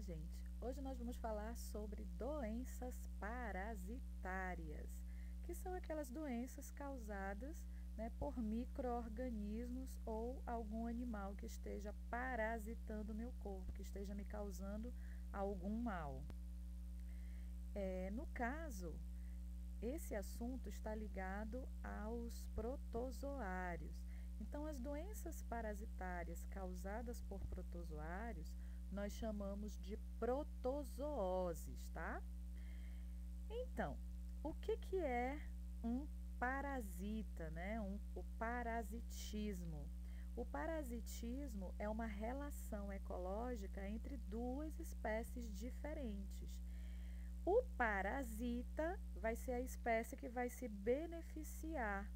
gente? Hoje nós vamos falar sobre doenças parasitárias, que são aquelas doenças causadas, por micro-organismos ou algum animal que esteja parasitando o meu corpo, que esteja me causando algum mal. No caso, esse assunto está ligado aos protozoários. Então, as doenças parasitárias causadas por protozoários, nós chamamos de protozooses, tá? Então, o que é um parasita, né? O parasitismo. O parasitismo é uma relação ecológica entre duas espécies diferentes. O parasita vai ser a espécie que vai se beneficiar,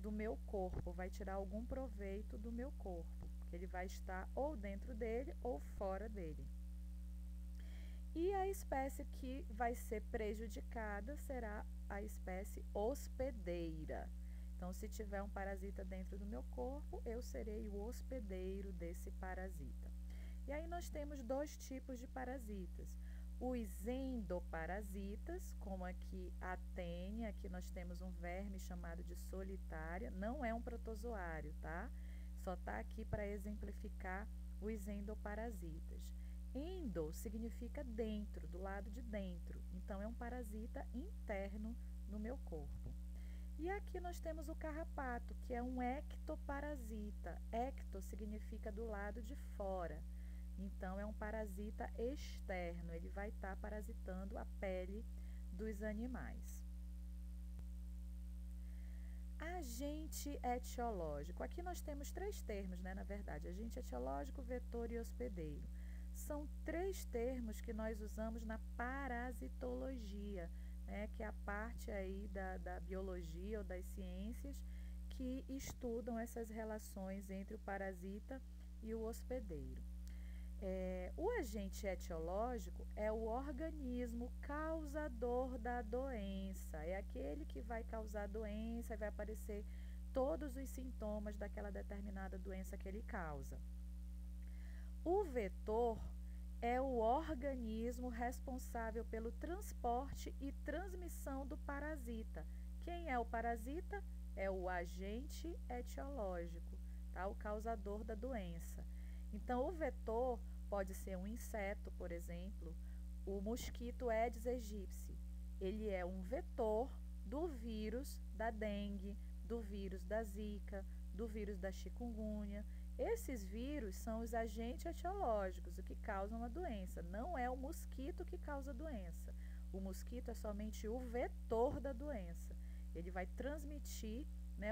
do meu corpo, vai tirar algum proveito do meu corpo, porque ele vai estar ou dentro dele ou fora dele. E a espécie que vai ser prejudicada será a espécie hospedeira. Então, se tiver um parasita dentro do meu corpo, eu serei o hospedeiro desse parasita. E aí nós temos dois tipos de parasitas. Os endoparasitas, como aqui a tênia, aqui nós temos um verme chamado de solitária, não é um protozoário, tá? Só está aqui para exemplificar os endoparasitas. Endo significa dentro, do lado de dentro, então é um parasita interno no meu corpo. E aqui nós temos o carrapato, que é um ectoparasita. Ecto significa do lado de fora. Então, é um parasita externo, ele vai estar parasitando a pele dos animais. Agente etiológico. Aqui nós temos três termos, na verdade, agente etiológico, vetor e hospedeiro. São três termos que nós usamos na parasitologia, que é a parte aí da biologia ou das ciências que estudam essas relações entre o parasita e o hospedeiro. O agente etiológico é o organismo causador da doença, é aquele que vai causar a doença e vai aparecer todos os sintomas daquela determinada doença que ele causa. O vetor é o organismo responsável pelo transporte e transmissão do parasita. Quem é o parasita? É o agente etiológico, tá? O causador da doença. Então, o vetor pode ser um inseto, por exemplo, o mosquito Aedes aegypti. Ele é um vetor do vírus da dengue, do vírus da zika, do vírus da chikungunya. Esses vírus são os agentes etiológicos, o que causam a doença. Não é o mosquito que causa a doença. O mosquito é somente o vetor da doença. Ele vai transmitir,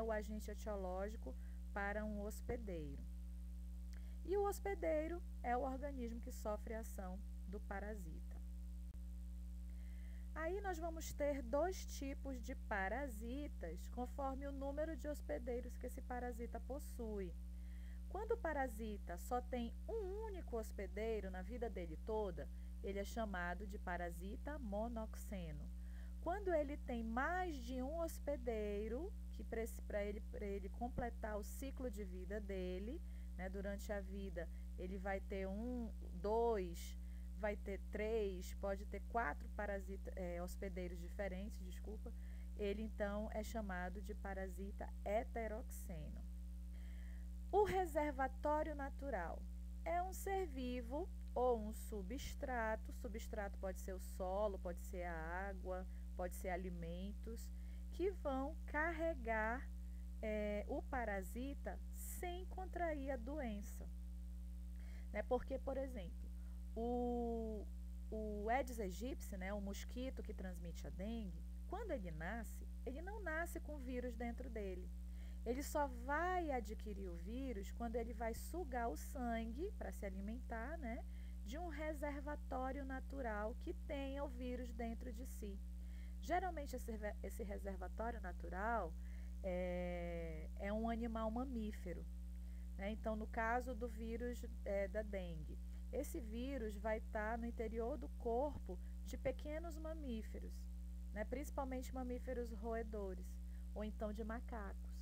o agente etiológico para um hospedeiro. E o hospedeiro é o organismo que sofre a ação do parasita. Aí nós vamos ter dois tipos de parasitas, conforme o número de hospedeiros que esse parasita possui. Quando o parasita só tem um único hospedeiro na vida dele toda, ele é chamado de parasita monoxeno. Quando ele tem mais de um hospedeiro, que para ele completar o ciclo de vida dele, durante a vida, ele vai ter dois, vai ter três, pode ter quatro hospedeiros diferentes, ele então é chamado de parasita heteroxeno. O reservatório natural é um ser vivo ou um substrato. Substrato pode ser o solo, pode ser a água, pode ser alimentos, que vão carregar o parasita sem contrair a doença. Porque, por exemplo, o Aedes aegypti, o mosquito que transmite a dengue, quando ele não nasce com vírus dentro dele. Ele só vai adquirir o vírus quando ele vai sugar o sangue para se alimentar, de um reservatório natural que tenha o vírus dentro de si. Geralmente, esse reservatório natural é um animal mamífero. Então, no caso do vírus da dengue, esse vírus vai estar no interior do corpo de pequenos mamíferos, principalmente mamíferos roedores, ou então de macacos.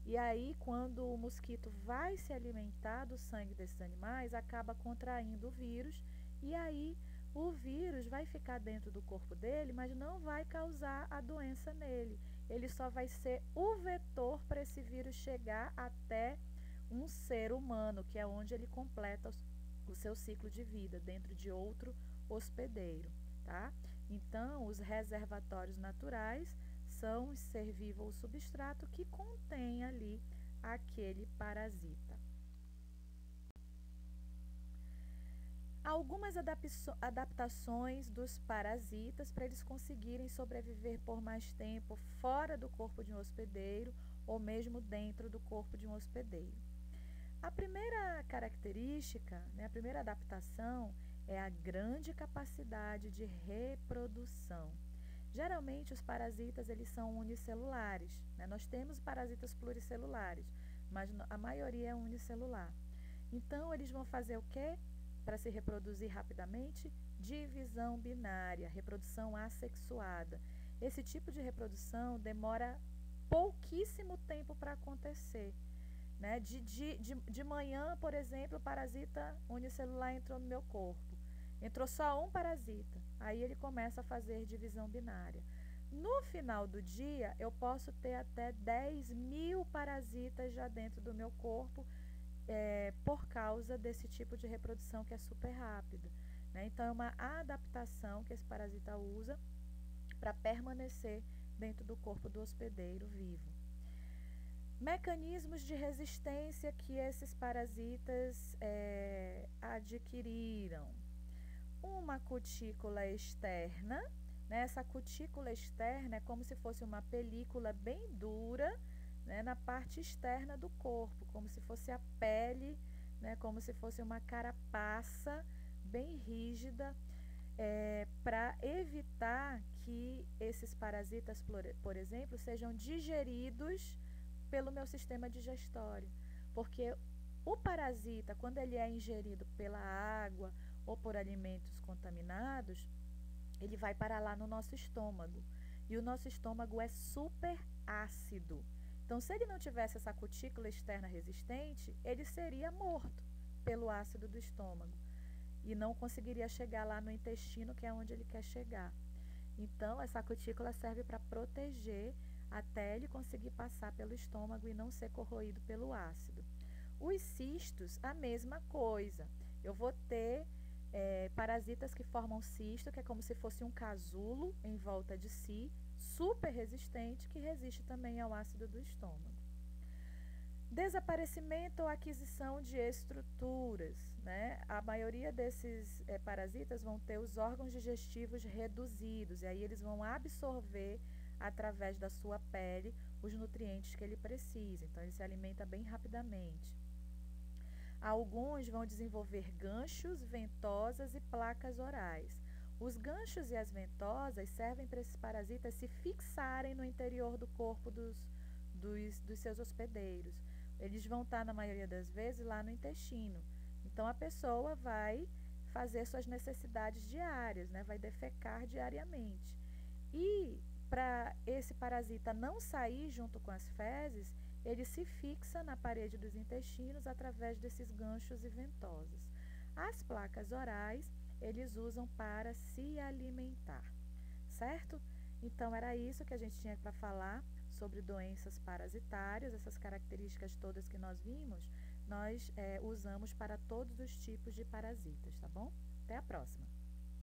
E aí, quando o mosquito vai se alimentar do sangue desses animais, acaba contraindo o vírus e aí o vírus vai ficar dentro do corpo dele, mas não vai causar a doença nele. Ele só vai ser o vetor para esse vírus chegar até um ser humano, que é onde ele completa o seu ciclo de vida, dentro de outro hospedeiro, tá? Então, os reservatórios naturais são o ser vivo ou substrato que contém ali aquele parasita. Algumas adaptações dos parasitas para eles conseguirem sobreviver por mais tempo fora do corpo de um hospedeiro ou mesmo dentro do corpo de um hospedeiro. A primeira característica, né, a primeira adaptação é a grande capacidade de reprodução. Geralmente os parasitas eles são unicelulares, né? Nós temos parasitas pluricelulares, mas a maioria é unicelular. Então eles vão fazer o quê? Para se reproduzir rapidamente? Divisão binária, reprodução assexuada. Esse tipo de reprodução demora pouquíssimo tempo para acontecer. Né? De manhã, por exemplo, o parasita unicelular entrou no meu corpo. Entrou só um parasita. Aí ele começa a fazer divisão binária. No final do dia, eu posso ter até 10.000 parasitas já dentro do meu corpo, por causa desse tipo de reprodução que é super rápida. Né? Então, é uma adaptação que esse parasita usa para permanecer dentro do corpo do hospedeiro vivo. Mecanismos de resistência que esses parasitas adquiriram. Uma cutícula externa, né? Essa cutícula externa é como se fosse uma película bem dura, né? Na parte externa do corpo, como se fosse a pele, né? Como se fosse uma carapaça bem rígida, para evitar que esses parasitas, por exemplo, sejam digeridos pelo meu sistema digestório, porque o parasita, quando ele é ingerido pela água ou por alimentos contaminados, ele vai parar lá no nosso estômago, e o nosso estômago é super ácido. Então, se ele não tivesse essa cutícula externa resistente, ele seria morto pelo ácido do estômago e não conseguiria chegar lá no intestino, que é onde ele quer chegar. Então, essa cutícula serve para proteger até ele conseguir passar pelo estômago e não ser corroído pelo ácido. Os cistos, a mesma coisa. Eu vou ter parasitas que formam cisto, que é como se fosse um casulo em volta de si, super resistente, que resiste também ao ácido do estômago. Desaparecimento ou aquisição de estruturas, né? A maioria desses parasitas vão ter os órgãos digestivos reduzidos, e aí eles vão absorver através da sua pele os nutrientes que ele precisa. Então, ele se alimenta bem rapidamente. Alguns vão desenvolver ganchos, ventosas e placas orais. Os ganchos e as ventosas servem para esses parasitas se fixarem no interior do corpo dos seus hospedeiros. Eles vão estar, na maioria das vezes, lá no intestino. Então, a pessoa vai fazer suas necessidades diárias, né? Vai defecar diariamente. E para esse parasita não sair junto com as fezes, ele se fixa na parede dos intestinos através desses ganchos e ventosas. As placas orais, eles usam para se alimentar, certo? Então, era isso que a gente tinha para falar sobre doenças parasitárias. Essas características todas que nós vimos, nós usamos para todos os tipos de parasitas, tá bom? Até a próxima!